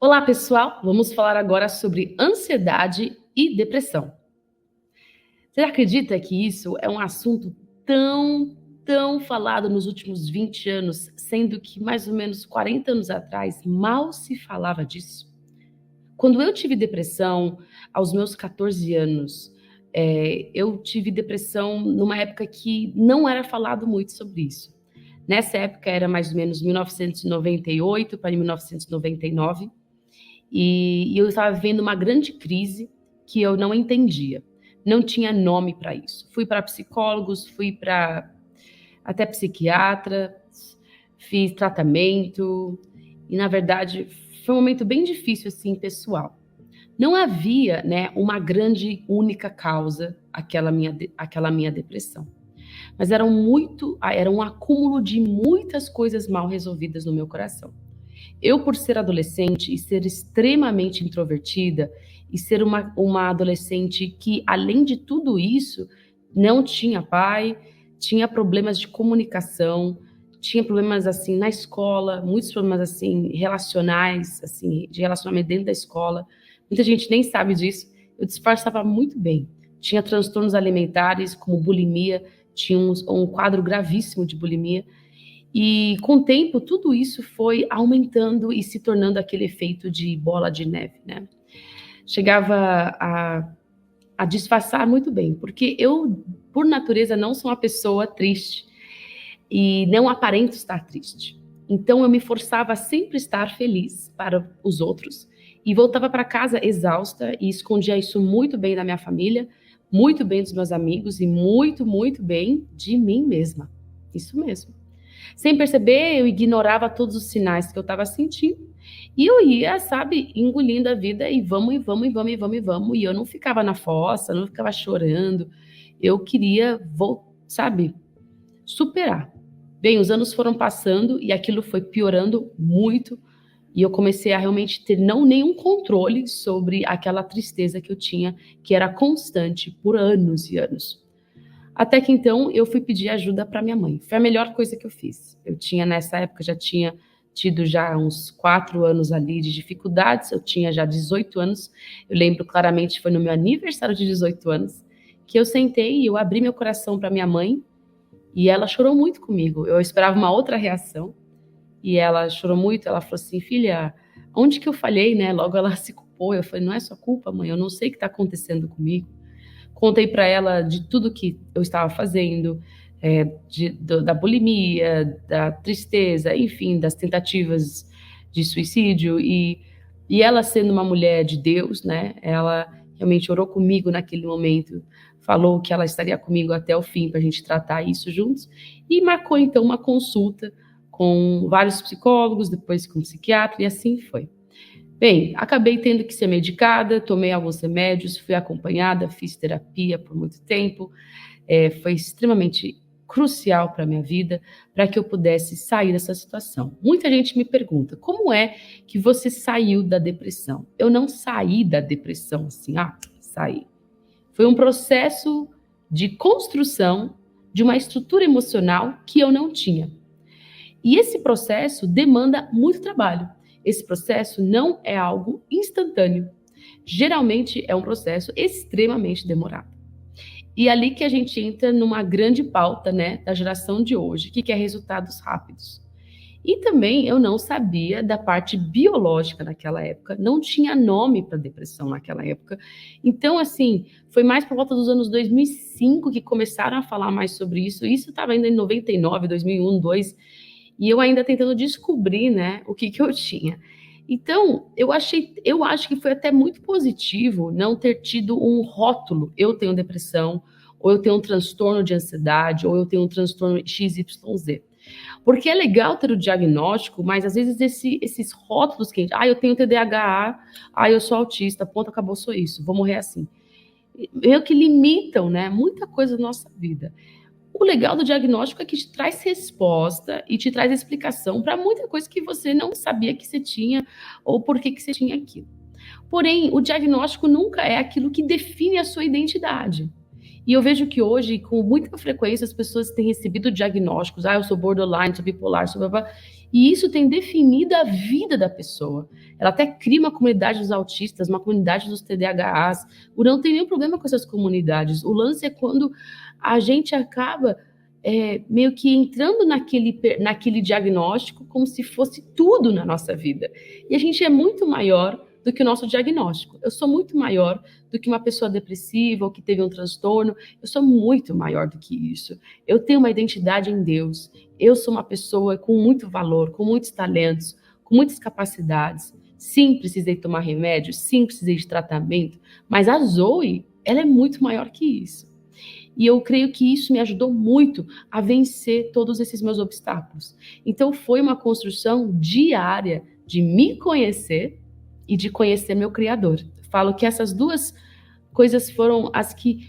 Olá, pessoal! Vamos falar agora sobre ansiedade e depressão. Você acredita que isso é um assunto tão falado nos últimos 20 anos, sendo que mais ou menos 40 anos atrás mal se falava disso? Quando eu tive depressão, aos meus 14 anos, eu tive depressão numa época que não era falado muito sobre isso. Nessa época era mais ou menos 1998 para 1999. E eu estava vivendo uma grande crise que eu não entendia. Não tinha nome para isso. Fui para psicólogos, fui para até psiquiatra, fiz tratamento e, na verdade, foi um momento bem difícil, assim, pessoal. Não havia, né, uma grande, única causa aquela minha depressão. Mas era um acúmulo de muitas coisas mal resolvidas no meu coração. Eu, por ser adolescente e ser extremamente introvertida, e ser uma adolescente que, além de tudo isso, não tinha pai, tinha problemas de comunicação, tinha problemas assim na escola, muitos problemas assim relacionais, assim, de relacionamento dentro da escola. Muita gente nem sabe disso. Eu disfarçava muito bem. Tinha transtornos alimentares, como bulimia, tinha um quadro gravíssimo de bulimia. E com o tempo, tudo isso foi aumentando e se tornando aquele efeito de bola de neve, né? Chegava a disfarçar muito bem, porque eu, por natureza, não sou uma pessoa triste e não aparento estar triste. Então eu me forçava a sempre estar feliz para os outros e voltava para casa exausta e escondia isso muito bem da minha família, muito bem dos meus amigos e muito bem de mim mesma. Isso mesmo. Sem perceber, eu ignorava todos os sinais que eu estava sentindo. E eu ia, sabe, engolindo a vida e vamos. E eu não ficava na fossa, não ficava chorando. Eu queria, sabe, superar. Bem, os anos foram passando e aquilo foi piorando muito. E eu comecei a realmente ter nenhum controle sobre aquela tristeza que eu tinha, que era constante por anos e anos. Até que então eu fui pedir ajuda para minha mãe. Foi a melhor coisa que eu fiz. Eu tinha nessa época já tinha tido já uns 4 anos ali de dificuldades. Eu tinha já 18 anos. Eu lembro claramente, foi no meu aniversário de 18 anos que eu sentei e eu abri meu coração para minha mãe e ela chorou muito comigo. Eu esperava uma outra reação e ela chorou muito. Ela falou assim: "Filha, onde que eu falhei, né?" Logo ela se culpou. Eu falei: "Não é sua culpa, mãe. Eu não sei o que está acontecendo comigo." Contei para ela de tudo que eu estava fazendo, da bulimia, da tristeza, enfim, das tentativas de suicídio. E ela, sendo uma mulher de Deus, né, ela realmente orou comigo naquele momento, falou que ela estaria comigo até o fim para a gente tratar isso juntos, e marcou então uma consulta com vários psicólogos, depois com um psiquiatra, e assim foi. Bem, acabei tendo que ser medicada, tomei alguns remédios, fui acompanhada, fiz terapia por muito tempo. Foi extremamente crucial para a minha vida, para que eu pudesse sair dessa situação. Muita gente me pergunta, como é que você saiu da depressão? Eu não saí da depressão assim, saí. Foi um processo de construção de uma estrutura emocional que eu não tinha. E esse processo demanda muito trabalho. Esse processo não é algo instantâneo. Geralmente é um processo extremamente demorado. E é ali que a gente entra numa grande pauta, né, da geração de hoje, que quer resultados rápidos. E também eu não sabia da parte biológica naquela época, não tinha nome para depressão naquela época. Então, assim, foi mais por volta dos anos 2005 que começaram a falar mais sobre isso. Isso estava ainda em 99, 2001, 2002. E eu ainda tentando descobrir, né, o que eu tinha. Então, eu acho que foi até muito positivo não ter tido um rótulo, eu tenho depressão, ou eu tenho um transtorno de ansiedade, ou eu tenho um transtorno XYZ. Porque é legal ter o diagnóstico, mas às vezes esses rótulos que eu tenho TDAH, eu sou autista, ponto, acabou, sou isso, vou morrer assim. Meio que limitam, né, muita coisa da nossa vida. O legal do diagnóstico é que te traz resposta e te traz explicação para muita coisa que você não sabia que você tinha ou por que você tinha aquilo. Porém, o diagnóstico nunca é aquilo que define a sua identidade. E eu vejo que hoje, com muita frequência, as pessoas têm recebido diagnósticos. Eu sou borderline, sou bipolar, sou blá, blá. E isso tem definido a vida da pessoa. Ela até cria uma comunidade dos autistas, uma comunidade dos TDAHs. Não tem nenhum problema com essas comunidades. O lance é quando a gente acaba meio que entrando naquele diagnóstico como se fosse tudo na nossa vida. E a gente é muito maior do que o nosso diagnóstico. Eu sou muito maior do que uma pessoa depressiva ou que teve um transtorno. Eu sou muito maior do que isso. Eu tenho uma identidade em Deus. Eu sou uma pessoa com muito valor, com muitos talentos, com muitas capacidades. Sim, precisei tomar remédio, sim, precisei de tratamento, mas a Zoe, ela é muito maior que isso. E eu creio que isso me ajudou muito a vencer todos esses meus obstáculos. Então foi uma construção diária de me conhecer e de conhecer meu Criador. Falo que essas duas coisas foram as que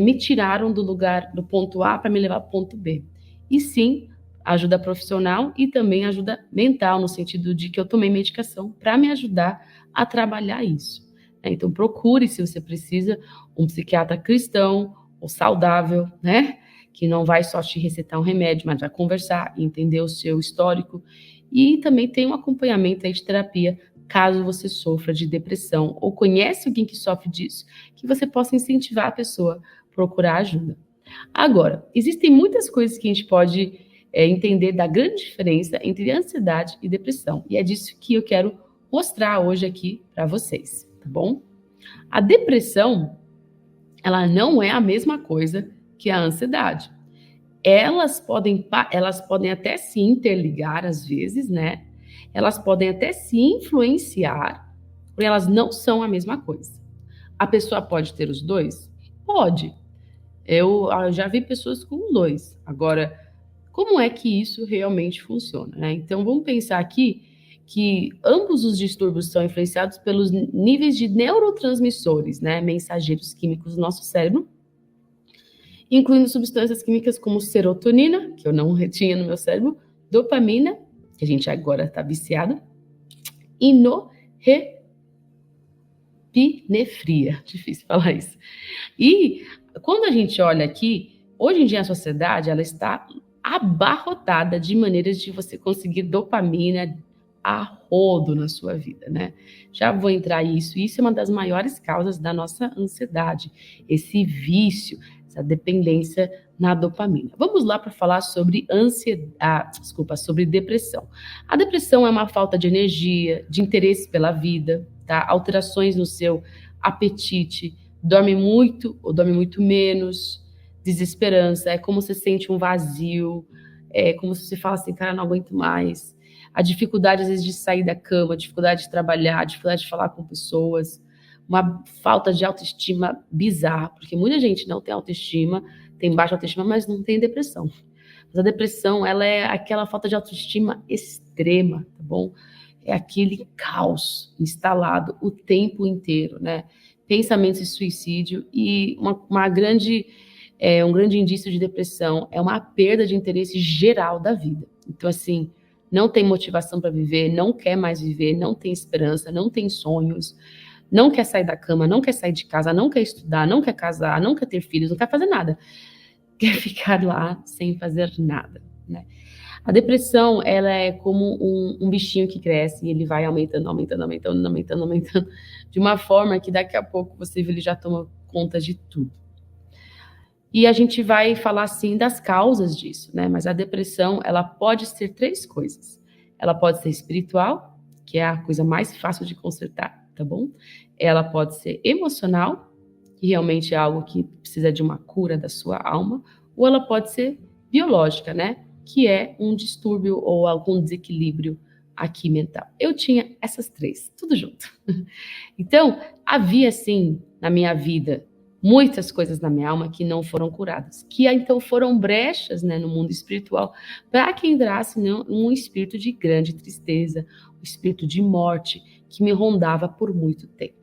me tiraram do lugar, do ponto A, para me levar para o ponto B. E sim, ajuda profissional e também ajuda mental, no sentido de que eu tomei medicação para me ajudar a trabalhar isso. Então procure, se você precisa, um psiquiatra cristão ou saudável, né? Que não vai só te receitar um remédio, mas vai conversar, entender o seu histórico. E também tem um acompanhamento aí de terapia, caso você sofra de depressão ou conhece alguém que sofre disso, que você possa incentivar a pessoa a procurar ajuda. Agora, existem muitas coisas que a gente pode entender da grande diferença entre ansiedade e depressão. E é disso que eu quero mostrar hoje aqui para vocês, tá bom? A depressão, ela não é a mesma coisa que a ansiedade. Elas podem até se interligar às vezes, né? Elas podem até se influenciar, porém elas não são a mesma coisa. A pessoa pode ter os dois? Pode. Eu já vi pessoas com dois. Agora, como é que isso realmente funciona, né? Então, vamos pensar aqui que ambos os distúrbios são influenciados pelos níveis de neurotransmissores, né, mensageiros químicos do nosso cérebro, incluindo substâncias químicas como serotonina, que eu não retinha no meu cérebro, dopamina, que a gente agora está viciada, e norepinefria. Difícil falar isso. E quando a gente olha aqui, hoje em dia a sociedade ela está abarrotada de maneiras de você conseguir dopamina a rodo na sua vida, né? Já vou entrar nisso. Isso é uma das maiores causas da nossa ansiedade, esse vício, essa dependência na dopamina. Vamos lá para falar sobre sobre depressão. A depressão é uma falta de energia, de interesse pela vida, tá? Alterações no seu apetite, dorme muito ou dorme muito menos, desesperança, é como você sente um vazio, é como se você fala assim, cara, não aguento mais. A dificuldade, às vezes, de sair da cama, a dificuldade de trabalhar, a dificuldade de falar com pessoas, uma falta de autoestima bizarra, porque muita gente não tem autoestima, tem baixa autoestima, mas não tem depressão. Mas a depressão, ela é aquela falta de autoestima extrema, tá bom? É aquele caos instalado o tempo inteiro, né? Pensamentos de suicídio e um grande indício de depressão é uma perda de interesse geral da vida. Então, assim, não tem motivação para viver, não quer mais viver, não tem esperança, não tem sonhos, não quer sair da cama, não quer sair de casa, não quer estudar, não quer casar, não quer ter filhos, não quer fazer nada. Quer ficar lá sem fazer nada, né? A depressão, ela é como um bichinho que cresce e ele vai aumentando, de uma forma que daqui a pouco você vê, ele já toma conta de tudo. E a gente vai falar, sim, das causas disso, né? Mas a depressão, ela pode ser 3 coisas. Ela pode ser espiritual, que é a coisa mais fácil de consertar, tá bom? Ela pode ser emocional, que realmente é algo que precisa de uma cura da sua alma, ou ela pode ser biológica, né? Que é um distúrbio ou algum desequilíbrio aqui mental. Eu tinha essas 3, tudo junto. Então, havia, sim, na minha vida, muitas coisas na minha alma que não foram curadas, que então foram brechas, né, no mundo espiritual, para que entrasse, né, um espírito de grande tristeza, um espírito de morte que me rondava por muito tempo.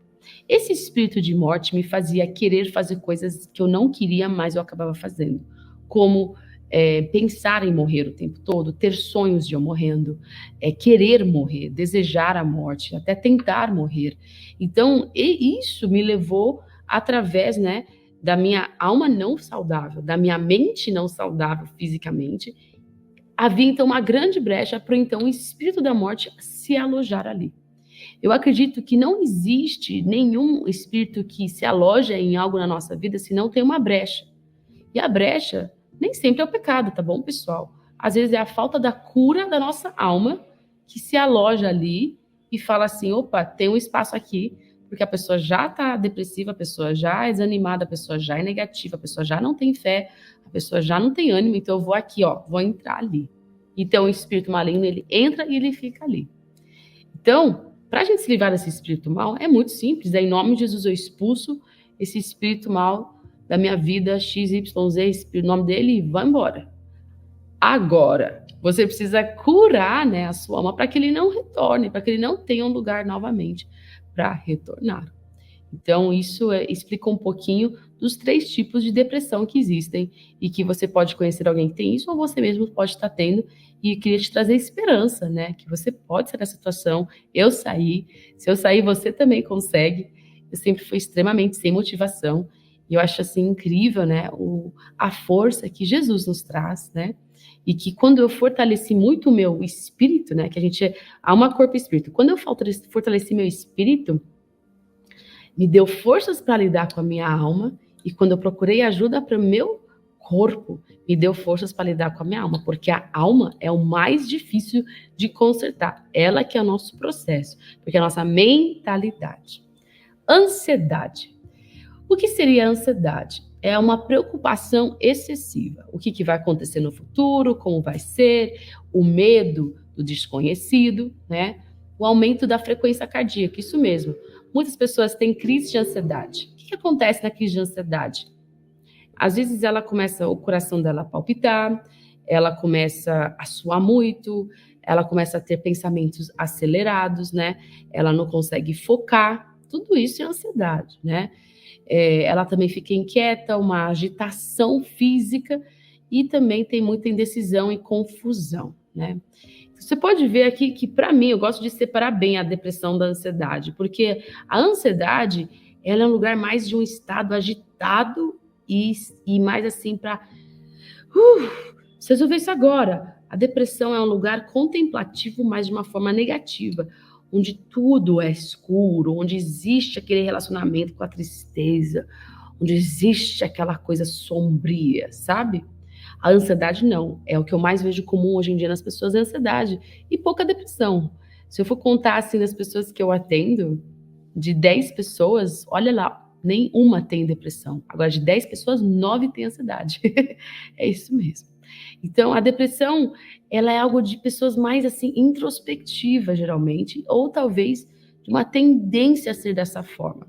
Esse espírito de morte me fazia querer fazer coisas que eu não queria, mas eu acabava fazendo, como pensar em morrer o tempo todo, ter sonhos de eu morrendo, querer morrer, desejar a morte, até tentar morrer. Então, isso me levou através, né, da minha alma não saudável, da minha mente não saudável fisicamente, havia então uma grande brecha para então o espírito da morte se alojar ali. Eu acredito que não existe nenhum espírito que se aloja em algo na nossa vida se não tem uma brecha. E a brecha nem sempre é o pecado, tá bom, pessoal? Às vezes é a falta da cura da nossa alma que se aloja ali e fala assim, opa, tem um espaço aqui, porque a pessoa já está depressiva, a pessoa já é desanimada, a pessoa já é negativa, a pessoa já não tem fé, a pessoa já não tem ânimo, então eu vou aqui, ó, vou entrar ali. Então o espírito maligno, ele entra e ele fica ali. Então, para a gente se livrar desse espírito mal, é muito simples, em nome de Jesus eu expulso esse espírito mal da minha vida, XYZ, o nome dele, e vai embora. Agora, você precisa curar, né, a sua alma para que ele não retorne, para que ele não tenha um lugar novamente para retornar. Então, isso explica um pouquinho dos 3 tipos de depressão que existem e que você pode conhecer alguém que tem isso ou você mesmo pode estar tendo. E eu queria te trazer esperança, né? Que você pode sair dessa situação. Eu saí. Se eu sair, você também consegue. Eu sempre fui extremamente sem motivação. E eu acho assim incrível, né? A força que Jesus nos traz, né? E que quando eu fortaleci muito o meu espírito, né? Que a gente é alma, corpo e espírito. Quando eu fortaleci meu espírito, me deu forças para lidar com a minha alma, e quando eu procurei ajuda para o meu corpo, me deu forças para lidar com a minha alma, porque a alma é o mais difícil de consertar, ela que é o nosso processo, porque é a nossa mentalidade. Ansiedade. O que seria a ansiedade? É uma preocupação excessiva. O que vai acontecer no futuro, como vai ser, o medo do desconhecido, né? O aumento da frequência cardíaca, isso mesmo. Muitas pessoas têm crise de ansiedade. O que acontece na crise de ansiedade? Às vezes o coração dela a palpitar, ela começa a suar muito, ela começa a ter pensamentos acelerados, né? Ela não consegue focar. Tudo isso é ansiedade, né? Ela também fica inquieta, uma agitação física e também tem muita indecisão e confusão, né? Você pode ver aqui que, para mim, eu gosto de separar bem a depressão da ansiedade, porque a ansiedade, ela é um lugar mais de um estado agitado e mais assim para você resolver isso agora. A depressão é um lugar contemplativo, mas de uma forma negativa, onde tudo é escuro, onde existe aquele relacionamento com a tristeza, onde existe aquela coisa sombria, sabe? A ansiedade não, é o que eu mais vejo comum hoje em dia nas pessoas, é a ansiedade e pouca depressão. Se eu for contar assim das pessoas que eu atendo, de 10 pessoas, olha lá, nem uma tem depressão. Agora, de 10 pessoas, 9 têm ansiedade. É isso mesmo. Então, a depressão, ela é algo de pessoas mais assim introspectivas, geralmente, ou talvez de uma tendência a ser dessa forma.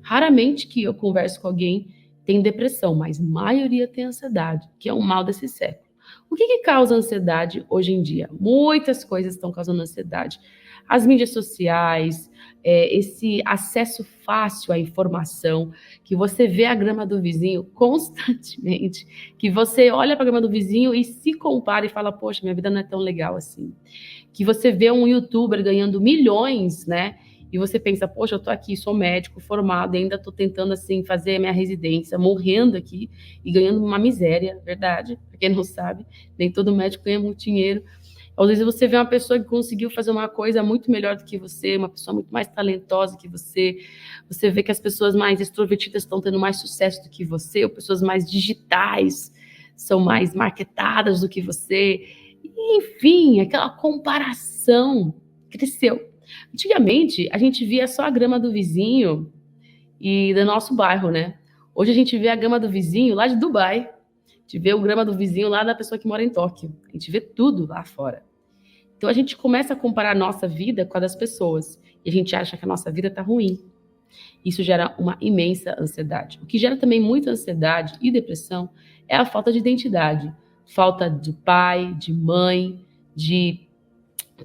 Raramente que eu converso com alguém tem depressão, mas a maioria tem ansiedade, que é um mal desse século. O que causa ansiedade hoje em dia? Muitas coisas estão causando ansiedade. As mídias sociais, esse acesso fácil à informação, que você vê a grama do vizinho constantemente, que você olha para a grama do vizinho e se compara e fala, poxa, minha vida não é tão legal assim. Que você vê um youtuber ganhando milhões, né? E você pensa, poxa, eu tô aqui, sou médico formado, e ainda tô tentando, assim, fazer a minha residência, morrendo aqui e ganhando uma miséria, verdade? Pra quem não sabe, nem todo médico ganha muito dinheiro. Às vezes você vê uma pessoa que conseguiu fazer uma coisa muito melhor do que você, uma pessoa muito mais talentosa que você. Você vê que as pessoas mais extrovertidas estão tendo mais sucesso do que você, ou pessoas mais digitais são mais marketadas do que você. Enfim, aquela comparação cresceu. Antigamente, a gente via só a grama do vizinho e do nosso bairro, né? Hoje a gente vê a grama do vizinho lá de Dubai. A gente vê o grama do vizinho lá da pessoa que mora em Tóquio. A gente vê tudo lá fora. Então a gente começa a comparar a nossa vida com a das pessoas. E a gente acha que a nossa vida está ruim. Isso gera uma imensa ansiedade. O que gera também muita ansiedade e depressão é a falta de identidade. Falta de pai, de mãe, de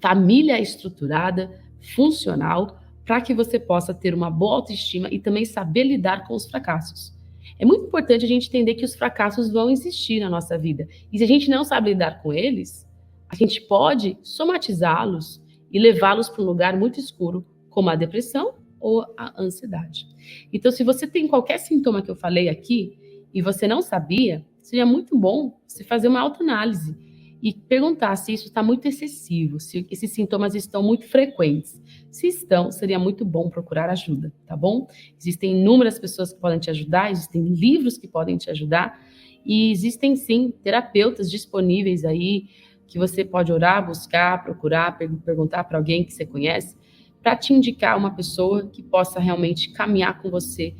família estruturada, funcional, para que você possa ter uma boa autoestima e também saber lidar com os fracassos. É muito importante a gente entender que os fracassos vão existir na nossa vida. E se a gente não sabe lidar com eles, a gente pode somatizá-los e levá-los para um lugar muito escuro, como a depressão ou a ansiedade. Então, se você tem qualquer sintoma que eu falei aqui e você não sabia, seria muito bom você fazer uma autoanálise e perguntar se isso está muito excessivo, se esses sintomas estão muito frequentes. Se estão, seria muito bom procurar ajuda, tá bom? Existem inúmeras pessoas que podem te ajudar, existem livros que podem te ajudar e existem sim terapeutas disponíveis aí que você pode orar, buscar, procurar, perguntar para alguém que você conhece, para te indicar uma pessoa que possa realmente caminhar com você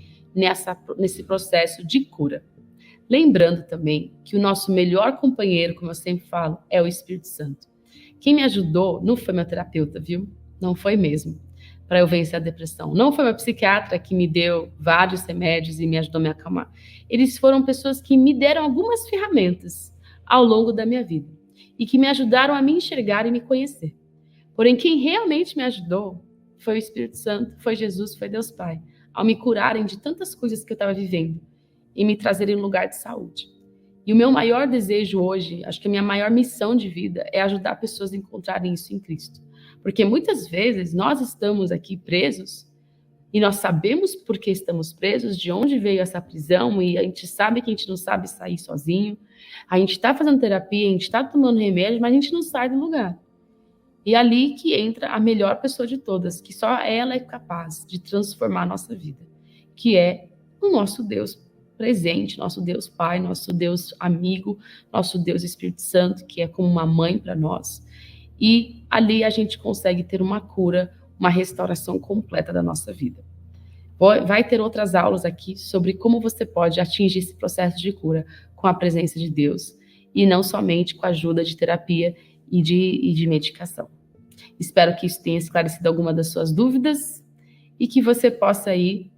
nesse processo de cura. Lembrando também que o nosso melhor companheiro, como eu sempre falo, é o Espírito Santo. Quem me ajudou não foi meu terapeuta, viu? Não foi mesmo, para eu vencer a depressão. Não foi meu psiquiatra que me deu vários remédios e me ajudou a me acalmar. Eles foram pessoas que me deram algumas ferramentas ao longo da minha vida e que me ajudaram a me enxergar e me conhecer. Porém, quem realmente me ajudou foi o Espírito Santo, foi Jesus, foi Deus Pai, ao me curarem de tantas coisas que eu estava vivendo e me trazerem um lugar de saúde. E o meu maior desejo hoje, acho que a minha maior missão de vida é ajudar pessoas a encontrarem isso em Cristo. Porque muitas vezes nós estamos aqui presos e nós sabemos por que estamos presos, de onde veio essa prisão, e a gente sabe que a gente não sabe sair sozinho. A gente está fazendo terapia, a gente está tomando remédio, mas a gente não sai do lugar. E é ali que entra a melhor pessoa de todas, que só ela é capaz de transformar a nossa vida, que é o nosso Deus presente, nosso Deus Pai, nosso Deus amigo, nosso Deus Espírito Santo, que é como uma mãe para nós. E ali a gente consegue ter uma cura, uma restauração completa da nossa vida. Vai ter outras aulas aqui sobre como você pode atingir esse processo de cura com a presença de Deus e não somente com a ajuda de terapia e de medicação. Espero que isso tenha esclarecido alguma das suas dúvidas e que você possa aí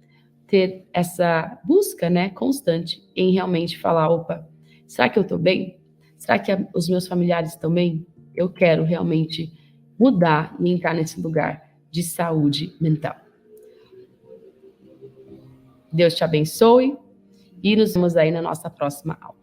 ter essa busca, né, constante em realmente falar, opa, será que eu estou bem? Será que os meus familiares estão bem? Eu quero realmente mudar e entrar nesse lugar de saúde mental. Deus te abençoe e nos vemos aí na nossa próxima aula.